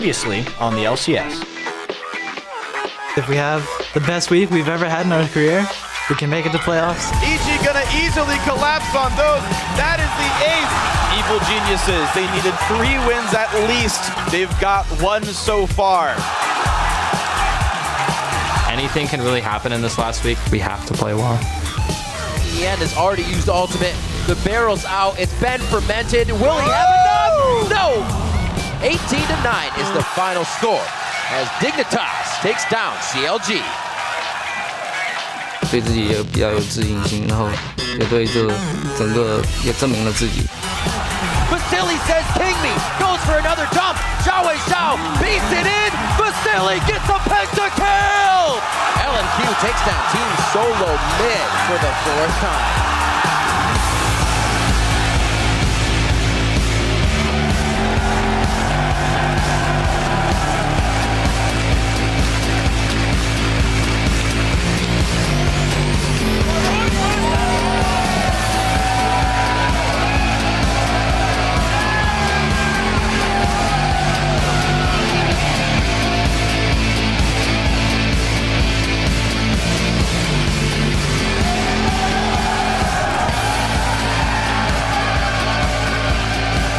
Previously on the LCS. If we have the best week we've ever had in our career, we can make it to playoffs. EG gonna easily collapse on those. That is the ace. Evil geniuses, they needed 3 wins at least. They've got 1 so far. Anything can really happen in this last week. We have to play well. Ian has already used ultimate. The barrel's out. It's been fermented. Will he have enough? No! 18-9 is the final score as Dignitas takes down CLG. 对自己也比较有自信心，然后也对这整个也证明了自己。 Vasily says king me, goes for another jump. Xiao Wei Xiao beats it in. Vasily gets a pentakill. LMQ takes down Team Solo mid for the 4th time.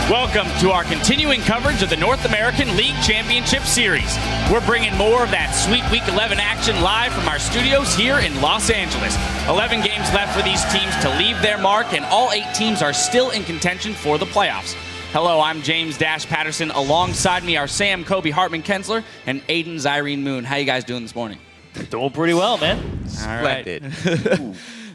Welcome to our continuing coverage of the North American League Championship Series. We're bringing more of that sweet Week 11 action live from our studios here in Los Angeles. 11 games left for these teams to leave their mark, and all 8 teams are still in contention for the playoffs. Hello, I'm James Dash Patterson. Alongside me are Sam Kobe Hartman Kensler and Aiden Zyrene Moon. How you guys doing this morning? Doing pretty well, man. All right.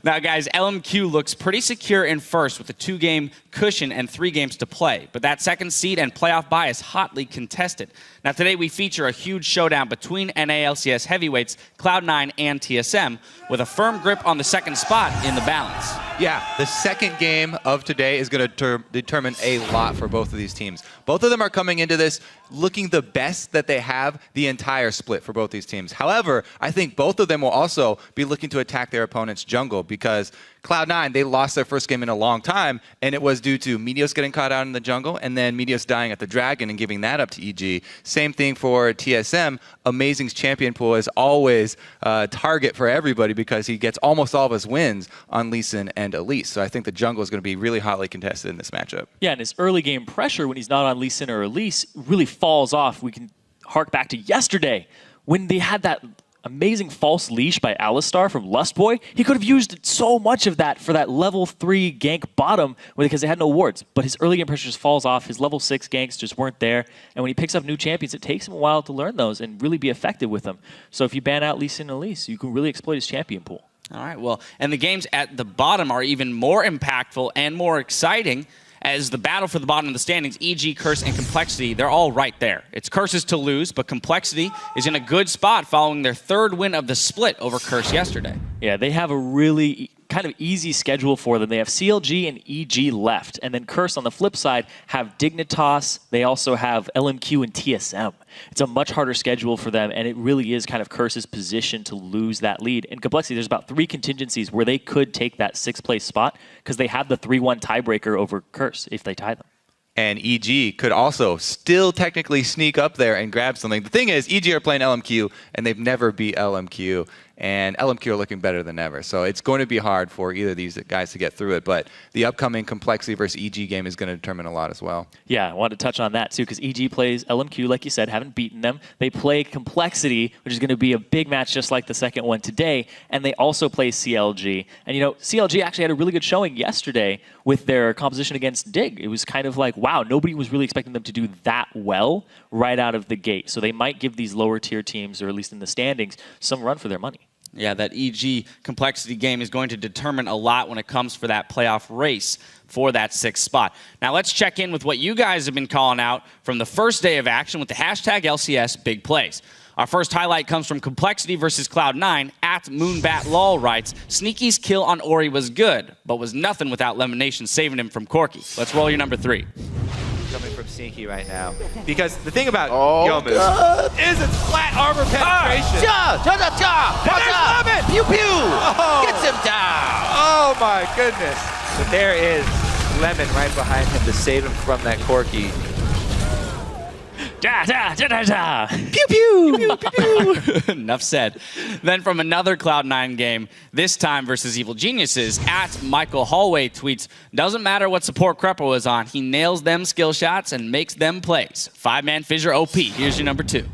Now, guys, LMQ looks pretty secure in first with a 2-game cushion and 3 games to play. But that second seed and playoff bye is hotly contested. Now, today we feature a huge showdown between NALCS heavyweights Cloud9 and TSM with a firm grip on the second spot in the balance. Yeah, the second game of today is going to determine a lot for both of these teams. Both of them are coming into this looking the best that they have the entire split for both these teams. However, I think both of them will also be looking to attack their opponent's jungle because Cloud9, they lost their first game in a long time, and it was due to Meteos getting caught out in the jungle and then Meteos dying at the Dragon and giving that up to EG. Same thing for TSM. Amazing's champion pool is always a target for everybody because he gets almost all of his wins on Lee Sin and Elise. So I think the jungle is going to be really hotly contested in this matchup. Yeah, and his early game pressure when he's not on Lee Sin or Elise really falls off. We can hark back to yesterday when they had that amazing false leash by Alistar from Lustboy. He could have used so much of that for that level 3 gank bottom because they had no wards. But his early game pressure just falls off. His level 6 ganks just weren't there. And when he picks up new champions, it takes him a while to learn those and really be effective with them. So if you ban out Lee Sin and Elise, you can really exploit his champion pool. All right, well, and the games at the bottom are even more impactful and more exciting as the battle for the bottom of the standings, EG, Curse, and Complexity, they're all right there. It's Curse's to lose, but Complexity is in a good spot following their 3rd win of the split over Curse yesterday. Yeah, they have a really kind of easy schedule for them. They have CLG and EG left, and then Curse on the flip side have Dignitas. They also have LMQ and TSM. It's a much harder schedule for them, and it really is kind of Curse's position to lose that lead. In Complexity, there's about 3 contingencies where they could take that 6th place spot because they have the 3-1 tiebreaker over Curse if they tie them. And EG could also still technically sneak up there and grab something. The thing is, EG are playing LMQ, and they've never beat LMQ. And LMQ are looking better than ever. So it's going to be hard for either of these guys to get through it. But the upcoming Complexity versus EG game is going to determine a lot as well. Yeah, I wanted to touch on that too because EG plays LMQ, like you said, haven't beaten them. They play Complexity, which is going to be a big match just like the second one today. And they also play CLG. And you know, CLG actually had a really good showing yesterday with their composition against Dig. It was kind of like, wow, nobody was really expecting them to do that well right out of the gate. So they might give these lower tier teams, or at least in the standings, some run for their money. Yeah, that EG Complexity game is going to determine a lot when it comes for that playoff race for that 6th spot. Now let's check in with what you guys have been calling out from the first day of action with the hashtag LCS Big Plays. Our first highlight comes from Complexity versus Cloud9 at MoonbatLol writes, Sneaky's kill on Ori was good, but was nothing without Lemonation saving him from Corki. Let's roll your number 3. Coming from Sneaky right now. Because the thing about Yomu Is its flat armor penetration. And there's Lemon! Pew pew! Gets him down! Oh my goodness. But there is Lemon right behind him to save him from that Corki. Da, da, da, da, da. Pew, pew. Pew, pew, pew. Enough said. Then from another Cloud9 game, this time versus Evil Geniuses, at Michael Hallway tweets, doesn't matter what support Krepo is on, he nails them skill shots and makes them plays. 5-man Fissure OP. Here's your number 2.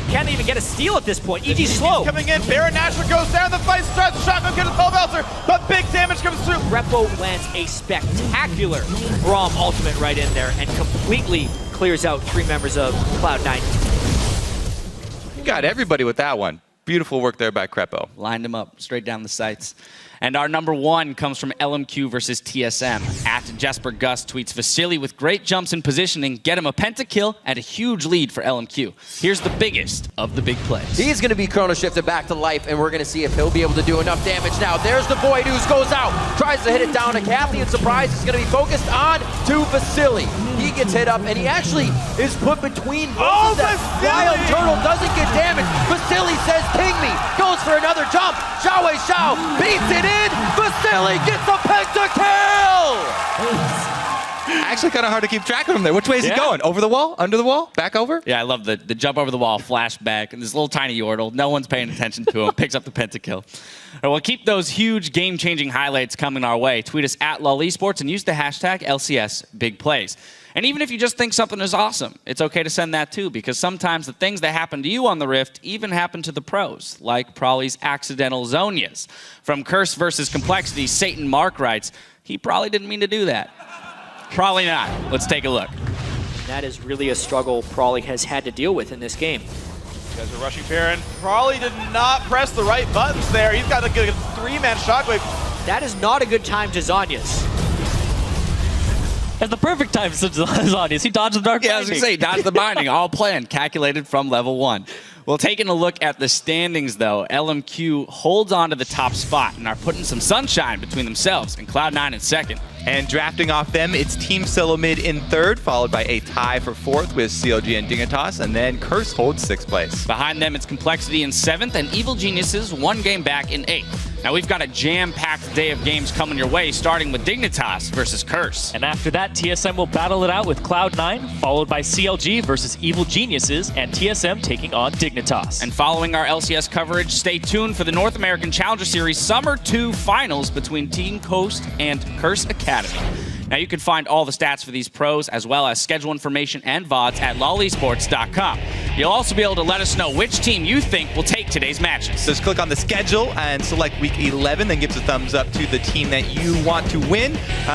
Can't even get a steal at this point. EG slow. Coming in, Baron Nashor goes down, the fight starts, the shotgun gets a 12 Elser, but big damage comes through. Repo lands a spectacular Braum ultimate right in there and completely clears out 3 members of Cloud9. You got everybody with that one. Beautiful work there by Krepo. Lined him up straight down the sights. And our number 1 comes from LMQ versus TSM. At Jesper Gus tweets, Vasily with great jumps in positioning, get him a pentakill and a huge lead for LMQ. Here's the biggest of the big plays. He's going to be chrono shifted back to life, and we're going to see if he'll be able to do enough damage now. There's the Void Ooze goes out, tries to hit it down to Kathy, and surprise is going to be focused on to Vasily. He gets hit up, and he actually is put between both of them. Wild Turtle doesn't get damaged. Vasily says, "Ping me," goes for another jump. Xiaowei Xiao beats it in. Vasily gets a pentakill! Actually kind of hard to keep track of him there. Which way is he going? Over the wall? Under the wall? Back over? Yeah, I love the jump over the wall, flashback, and this little tiny Yordle. No one's paying attention to him. Picks up the pentakill. All right, well, keep those huge game-changing highlights coming our way. Tweet us at LOL Esports and use the hashtag LCS Big Plays. And even if you just think something is awesome, it's okay to send that too, because sometimes the things that happen to you on the Rift even happen to the pros, like Prawley's accidental Zonias. From Curse versus Complexity, Satan Mark writes, he probably didn't mean to do that. Probably not. Let's take a look. That is really a struggle Prawley has had to deal with in this game. You guys are rushing Baron. Prawley did not press the right buttons there. He's got a good 3-man shockwave. That is not a good time to Zonias. That's the perfect time for Zonias. He dodged the dark Yeah, I was going to say, dodge the binding, all planned, calculated from level 1. Well, taking a look at the standings, though, LMQ holds on to the top spot and are putting some sunshine between themselves and Cloud9 in second. And drafting off them, it's Team Silomid in 3rd, followed by a tie for 4th with CLG and Dignitas, and then Curse holds 6th place. Behind them, it's Complexity in 7th, and Evil Geniuses 1 game back in 8th. Now, we've got a jam-packed day of games coming your way, starting with Dignitas versus Curse. And after that, TSM will battle it out with Cloud9, followed by CLG versus Evil Geniuses, and TSM taking on Dignitas. And following our LCS coverage, stay tuned for the North American Challenger Series Summer 2 finals between Team Coast and Curse Academy. Now, you can find all the stats for these pros, as well as schedule information and VODs at lolesports.com. You'll also be able to let us know which team you think will take today's matches. Just click on the schedule and select week 11, then gives a thumbs up to the team that you want to win.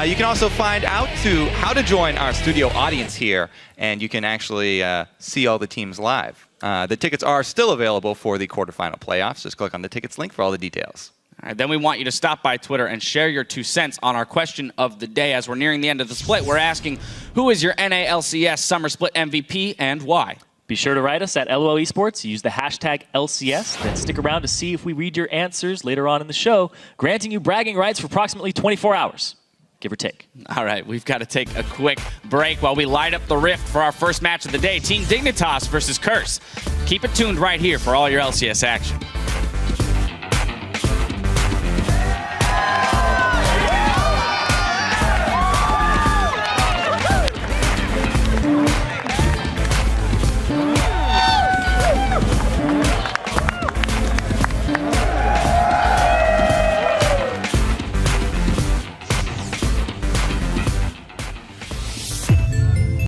You can also find out how to join our studio audience here, and you can actually see all the teams live. The tickets are still available for the quarterfinal playoffs. Just click on the tickets link for all the details. All right, then we want you to stop by Twitter and share your 2 cents on our question of the day. As we're nearing the end of the split, we're asking, who is your NALCS Summer Split MVP and why? Be sure to write us at LOL Esports, use the hashtag LCS, then stick around to see if we read your answers later on in the show, granting you bragging rights for approximately 24 hours, give or take. All right, we've got to take a quick break while we light up the Rift for our first match of the day, Team Dignitas versus Curse. Keep it tuned right here for all your LCS action.